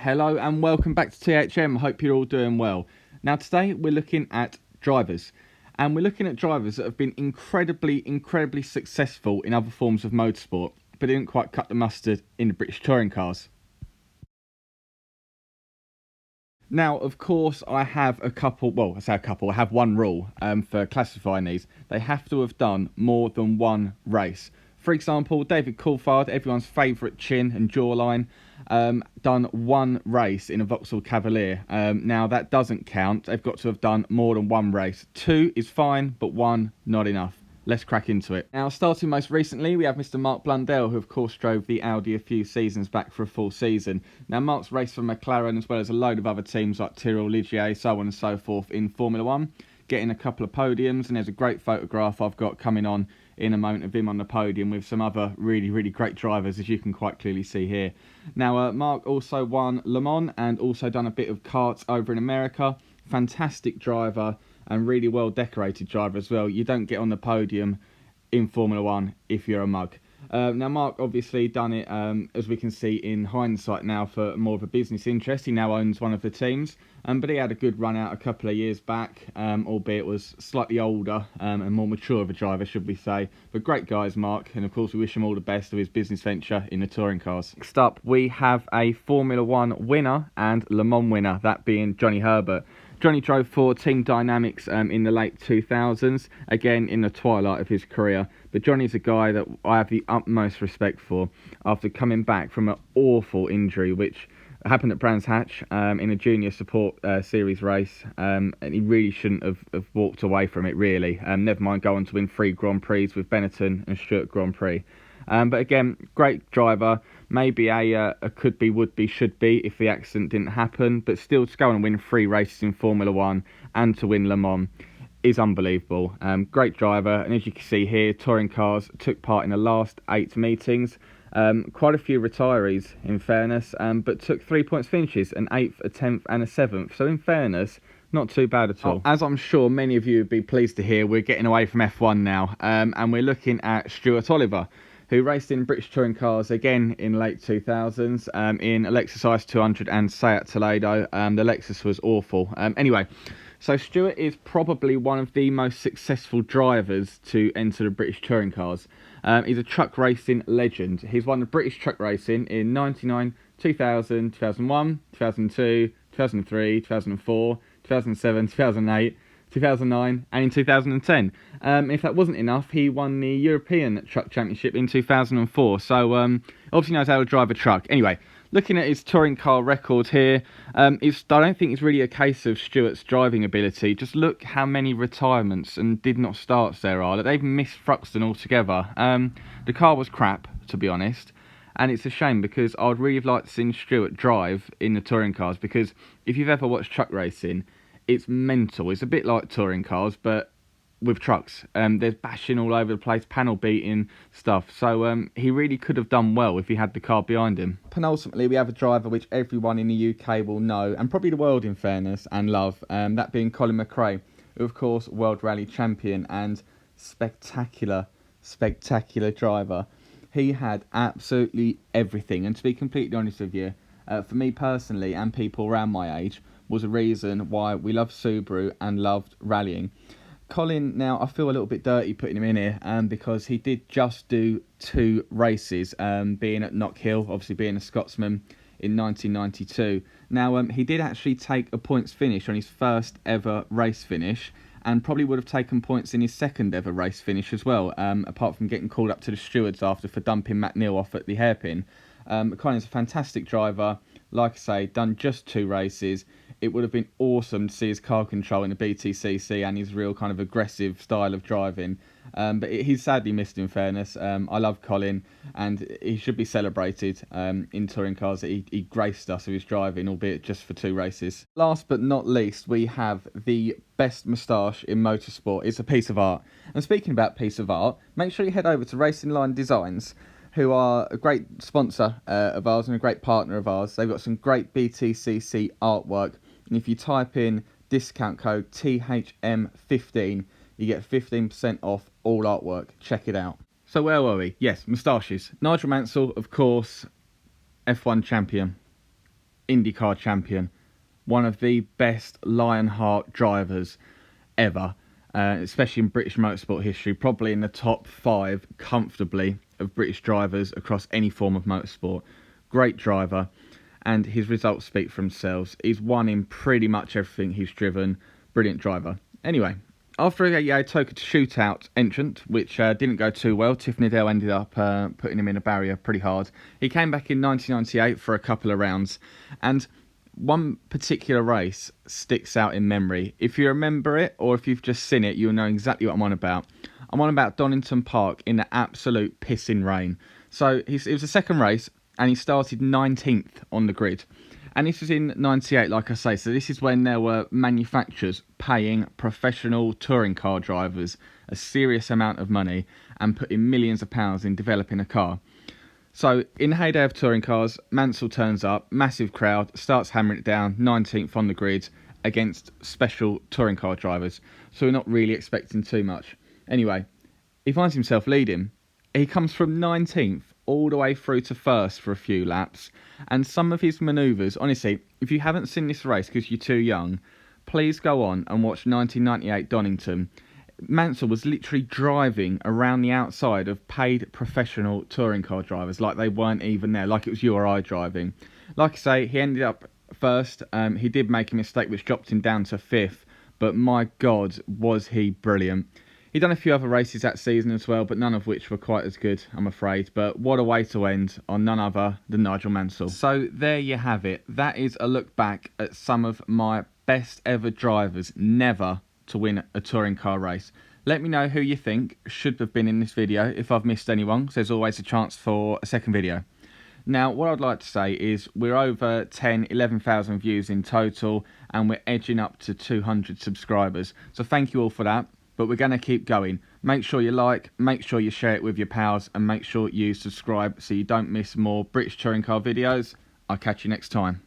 Hello and welcome back to THM. Hope you're all doing well. Now today we're looking at drivers, and we're looking at drivers that have been incredibly successful in other forms of motorsport, but didn't quite cut the mustard in the British touring cars. Now, of course, I have a couple, well, I say a couple, I have one rule for classifying these. They have to have done more than one race. For example, David Coulthard, everyone's favourite chin and jawline, done one race in a Vauxhall Cavalier. Now, that doesn't count. They've got to have done more than one race. 2 is fine, but 1, not enough. Let's crack into it. Now, starting most recently, we have Mr. Mark Blundell, who of course drove the Audi a few seasons back for a full season. Now, Mark's raced for McLaren as well as a load of other teams like Tyrrell, Ligier, so on and so forth in Formula 1, getting a couple of podiums, and there's a great photograph I've got coming on in a moment of him on the podium with some other really great drivers, as you can quite clearly see here. Now, Mark also won Le Mans and also done a bit of karts over in America. Fantastic driver and really well decorated driver as well. You don't get on the podium in Formula 1 if you're a mug. Now, Mark obviously done it, as we can see in hindsight now, for more of a business interest. He now owns one of the teams, but he had a good run out a couple of years back, albeit was slightly older and more mature of a driver, should we say. But great guys, Mark, and of course we wish him all the best of his business venture in the touring cars. Next up, we have a Formula 1 winner and Le Mans winner, that being Johnny Herbert. Johnny drove for Team Dynamics in the late 2000s, again in the twilight of his career. But Johnny's a guy that I have the utmost respect for after coming back from an awful injury, which happened at Brands Hatch in a junior support series race. And he really shouldn't have walked away from it, really. Never mind going to win 3 Grand Prix with Benetton and Stuart Grand Prix. But again, great driver. Maybe a could be, would be, should be if the accident didn't happen. But still, to go and win 3 races in Formula 1 and to win Le Mans is unbelievable. Great driver. And as you can see here, touring cars took part in the last 8 meetings. Quite a few retirees, in fairness, but took 3 points finishes, an 8th, a 10th and a 7th. So in fairness, not too bad at all. As I'm sure many of you would be pleased to hear, we're getting away from F1 now, and we're looking at Stuart Oliver, who raced in British touring cars again in late 2000s in a Lexus IS200 and Seat Toledo. The Lexus was awful. Anyway, so Stuart is probably one of the most successful drivers to enter the British touring cars. He's a truck racing legend. He's won the British truck racing in 99, 2000, 2001, 2002, 2003, 2004, 2007, 2008, 2009 and in 2010. If that wasn't enough, he won the European Truck Championship in 2004. So obviously knows how to drive a truck. Anyway, looking at his touring car record here, I don't think it's really a case of Stuart's driving ability. Just look how many retirements and did not starts there are. They've missed Thruxton altogether. The car was crap, to be honest. And it's a shame because I'd really have liked to see Stuart drive in the touring cars, because if you've ever watched truck racing, it's mental. It's a bit like touring cars, but with trucks. There's bashing all over the place, panel beating stuff. So he really could have done well if he had the car behind him. Penultimately, we have a driver which everyone in the UK will know, and probably the world in fairness, and love. That being Colin McRae, who of course World Rally Champion and spectacular driver. He had absolutely everything, and to be completely honest with you, for me personally and people around my age, was a reason why we loved Subaru and loved rallying. Colin, now I feel a little bit dirty putting him in here because he did just do 2 races, being at Knockhill, obviously being a Scotsman, in 1992. Now he did actually take a points finish on his first ever race finish, and probably would have taken points in his second ever race finish as well, apart from getting called up to the stewards after for dumping Matt Neal off at the hairpin. Colin's a fantastic driver. Like I say, done just 2 races. It would have been awesome to see his car control in the Btcc and his real kind of aggressive style of driving. But he's sadly missed, in fairness. I love Colin, and he should be celebrated in touring cars that he graced us with his driving, albeit just for 2 races. Last but not least, we have the best moustache in motorsport. It's a piece of art. And speaking about piece of art, make sure you head over to Racingline Designs, who are a great sponsor of ours and a great partner of ours. They've got some great Btcc artwork. And if you type in discount code THM15, you get 15% off all artwork. Check it out. So where were we? Yes, moustaches. Nigel Mansell, of course, F1 champion. IndyCar champion, one of the best Lionheart drivers ever, especially in British motorsport history, probably in the top 5 comfortably of British drivers across any form of motorsport. Great driver, and his results speak for themselves. He's won in pretty much everything he's driven. Brilliant driver. Anyway, after a TOCA shootout entrant, which didn't go too well, Tiffany Dale ended up putting him in a barrier pretty hard. He came back in 1998 for a couple of rounds, and one particular race sticks out in memory. If you remember it, or if you've just seen it, you'll know exactly what I'm on about. I'm on about Donington Park in the absolute pissing rain. So it was the second race, and he started 19th on the grid. And this was in 98, like I say. So this is when there were manufacturers paying professional touring car drivers a serious amount of money and putting millions of pounds in developing a car. So in the heyday of touring cars, Mansell turns up, massive crowd, starts hammering it down, 19th on the grid against special touring car drivers. So we're not really expecting too much. Anyway, he finds himself leading. He comes from 19th all the way through to first for a few laps. And some of his manoeuvres, honestly, if you haven't seen this race because you're too young, please go on and watch 1998 Donington. Mansell was literally driving around the outside of paid professional touring car drivers like they weren't even there, like it was you or I driving. Like I say, he ended up first. He did make a mistake which dropped him down to 5th, but my God, was he brilliant. He'd done a few other races that season as well, but none of which were quite as good, I'm afraid. But what a way to end on none other than Nigel Mansell. So there you have it. That is a look back at some of my best ever drivers never to win a touring car race. Let me know who you think should have been in this video if I've missed anyone, because there's always a chance for a second video. Now, what I'd like to say is we're over 11,000 views in total, and we're edging up to 200 subscribers. So thank you all for that. But we're going to keep going. Make sure you like, make sure you share it with your pals, and make sure you subscribe so you don't miss more British touring car videos. I'll catch you next time.